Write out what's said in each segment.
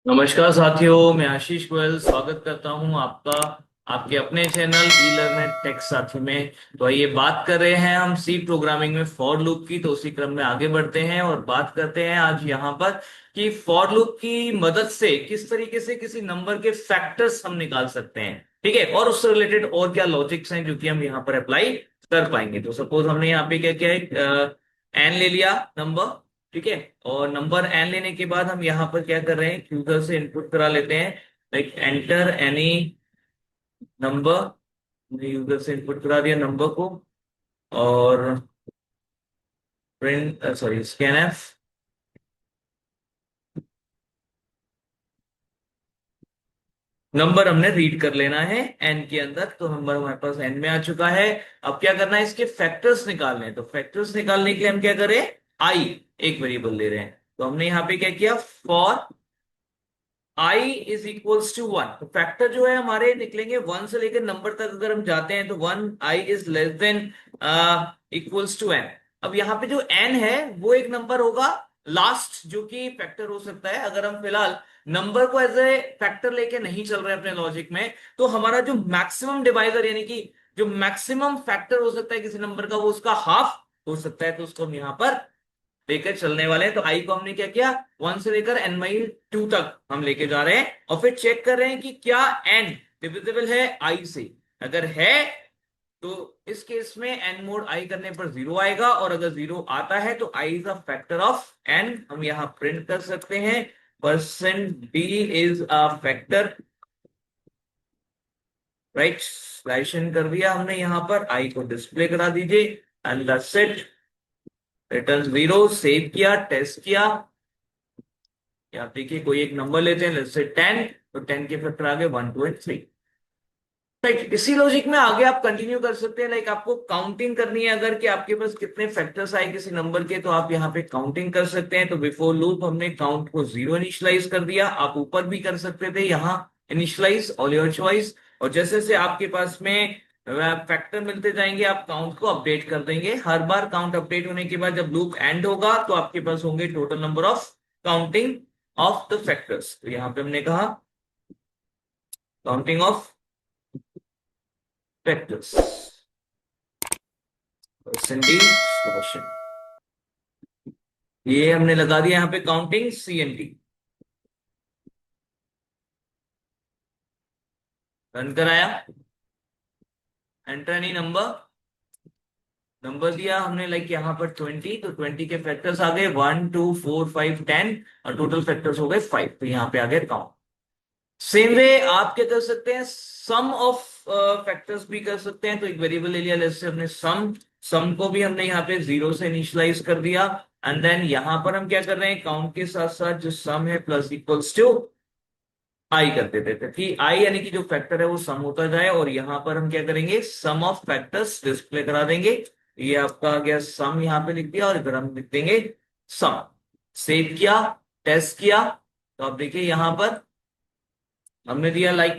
नमस्कार साथियों, मैं आशीष गोयल स्वागत करता हूं आपका आपके अपने चैनल ई लर्नर टेक साथी में। तो आइए बात कर रहे हैं हम सी प्रोग्रामिंग में फॉर लूप की। तो उसी क्रम में आगे बढ़ते हैं और बात करते हैं आज यहाँ पर कि फॉर लूप की मदद से किस तरीके से किसी नंबर के फैक्टर्स हम निकाल सकते हैं। ठीक है, और उससे रिलेटेड और क्या लॉजिक्स हैं जो कि हम यहाँ पर अप्लाई कर पाएंगे। तो सपोज हमने यहाँ पे क्या किया है, एन ले लिया नंबर। ठीक है, और नंबर एन लेने के बाद हम यहाँ पर क्या कर रहे हैं, यूजर से इनपुट करा लेते हैं, like enter any number. User से इनपुट करा दिया नंबर को, और print sorry scan F number हमने रीड कर लेना है एन के अंदर। तो नंबर हमारे पास एन में आ चुका है। अब क्या करना है, इसके फैक्टर्स निकालने हैं। तो फैक्टर्स निकालने के लिए हम क्या करें, आई एक वेरिएबल ले रहे हैं। तो हमने यहाँ पे क्या किया, for i is equals to one. तो फैक्टर जो है हमारे निकलेंगे वन से लेकर नंबर तक। अगर हम जाते हैं तो one i is less than equals to n. अब यहाँ पे जो एन है वो एक नंबर होगा लास्ट, जो कि फैक्टर हो सकता है। अगर हम फिलहाल नंबर को एज ए फैक्टर लेके नहीं चल रहे अपने लॉजिक में, तो हमारा जो मैक्सिमम डिवाइजर यानी कि जो मैक्सिमम फैक्टर हो सकता है किसी नंबर का, वो उसका हाफ हो सकता है। तो उसको हम यहाँ पर लेकर चलने वाले हैं। तो आई को हमने क्या किया, वन से लेकर एन माइल टू तक हम लेके जा रहे हैं, और फिर चेक कर रहे हैं कि क्या एन डिविजिबल है आई से। अगर है तो इस केस में एन मोड आई करने पर जीरो आएगा, और अगर जीरो आता है तो i is a factor of n. हम यहां प्रिंट कर सकते हैं percent d is a factor. Right, स्लाइशन कर दिया हमने यहाँ पर, आई को डिस्प्ले करा दीजिए and that's it. Return zero, save किया, टेस्ट किया। आप देखिए कोई एक नंबर लेते हैं, लेट्स से 10। तो 10 के फैक्टर आगे 1 2 एंड 3। राइट, इसी लॉजिक में आगे आप कंटिन्यू कर सकते हैं। लाइक आपको काउंटिंग करनी है अगर, कि आपके पास कितने फैक्टर्स आए किसी नंबर के, तो आप यहाँ पे काउंटिंग कर सकते हैं। तो बिफोर लूप हमने काउंट को जीरो इनिशियलाइज कर दिया। आप ऊपर भी कर सकते थे, यहाँ इनिशियलाइज ऑल योर चॉइस। और जैसे जैसे आपके पास में फैक्टर मिलते जाएंगे, आप काउंट को अपडेट कर देंगे। हर बार काउंट अपडेट होने के बाद जब लूप एंड होगा तो आपके पास होंगे total number of counting of the factors. तो यहाँ पे हमने कहा counting of factors percentage fraction, ये हमने लगा दिया यहाँ पे counting c n t. Run कराया, एंटर एनी नंबर, नंबर दिया हमने लाइक यहाँ पर 20। तो 20 के फैक्टर्स आ गए 1 2 4 5 10, और टोटल फैक्टर्स हो गए 5। तो यहाँ पे आ गए काउंट। सेम वे आप क्या कर सकते हैं, सम ऑफ फैक्टर्स भी कर सकते हैं। तो एक वेरिएबल ले लिया, जैसे हमने सम, सम को भी हमने यहाँ पे जीरो से इनिशियलाइज कर दिया। एंड देन यहाँ पर हम क्या कर रहे हैं, काउंट के साथ साथ जो सम है प्लस इक्वल्स टू आई कर देते थे कि आई यानी कि जो फैक्टर है वो सम होता जाए। और यहाँ पर हम क्या करेंगे, सम ऑफ फैक्टर्स डिस्प्ले करा देंगे। ये आपका आ गया सम, यहाँ पे लिख दिया, और इधर हम लिख देंगे सम। सेव किया, टेस्ट किया। तो आप देखिए यहाँ पर हमने दिया लाइक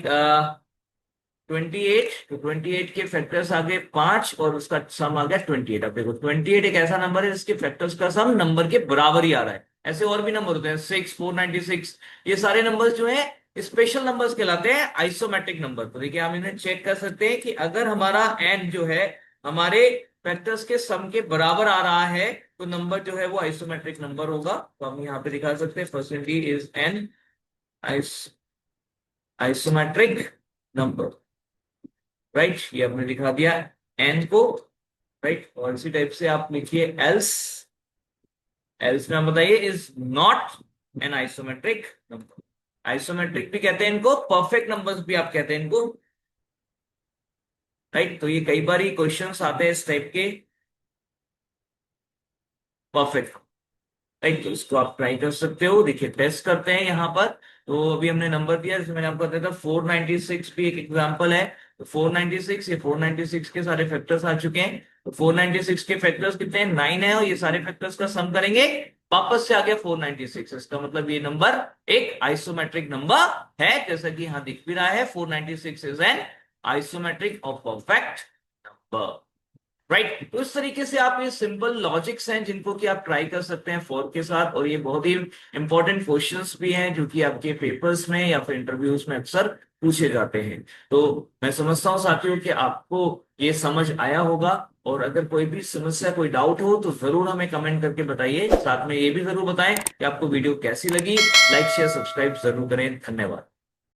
28। तो 28 के फैक्टर्स आ गए 5, और उसका सम आ गया 28। अब देखो 28 एक ऐसा नंबर है जिसके फैक्टर्स का सम नंबर के बराबर ही आ रहा है। ऐसे और भी नंबर होते हैं 6 496, ये सारे नंबर्स जो हैं स्पेशल नंबर्स कहलाते हैं, आइसोमेट्रिक नंबर। तो देखिए हम इन्हें चेक कर सकते हैं कि अगर हमारा एन जो है हमारे फैक्टर्स के सम के बराबर आ रहा है, तो नंबर जो है वो आइसोमेट्रिक नंबर होगा। तो हम यहाँ पे दिखा सकते हैं percentage is an isometric number. Right, ये आपने दिखा दिया एन को। राइट, और इसी टाइप से आप लिखिए एल्स, एल्स में आप बताइए is not an isometric number. Isometric भी कहते हैं इनको, परफेक्ट नंबर्स भी आप कहते हैं इनको। राइट, तो ये कई बार ही क्वेश्चंस आते हैं इस टाइप के, परफेक्ट। राइट, तो इसको आप ट्राई कर सकते हो। देखिए टेस्ट करते हैं यहाँ पर। तो अभी हमने नंबर दिया, जैसे मैंने आपको बताया था 496 भी एक एग्जांपल है। तो 496, ये 496 के सारे फैक्टर्स आ चुके हैं। तो 496 के फैक्टर्स कितने हैं, 9 है, और ये सारे फैक्टर्स का सम करेंगे, वापस से आ गया 496। इसका मतलब ये नंबर एक आइसोमेट्रिक नंबर है, जैसा कि यहाँ दिख भी रहा है 496 इज एन आइसोमेट्रिक और परफेक्ट नंबर। राइट, तो इस तरीके से आप ये सिंपल लॉजिक्स हैं जिनको कि आप ट्राई कर सकते हैं फॉर के साथ, और ये बहुत ही इंपॉर्टेंट क्वेश्चंस भी हैं जो कि आपके पेपर्स में या फिर इंटरव्यूज में अक्सर पूछे जाते हैं। तो मैं समझता हूँ साथियों कि आपको ये समझ आया होगा, और अगर कोई भी समस्या कोई डाउट हो तो जरूर हमें कमेंट करके बताइए। साथ में ये भी जरूर बताएं कि आपको वीडियो कैसी लगी। लाइक शेयर सब्सक्राइब जरूर करें। धन्यवाद।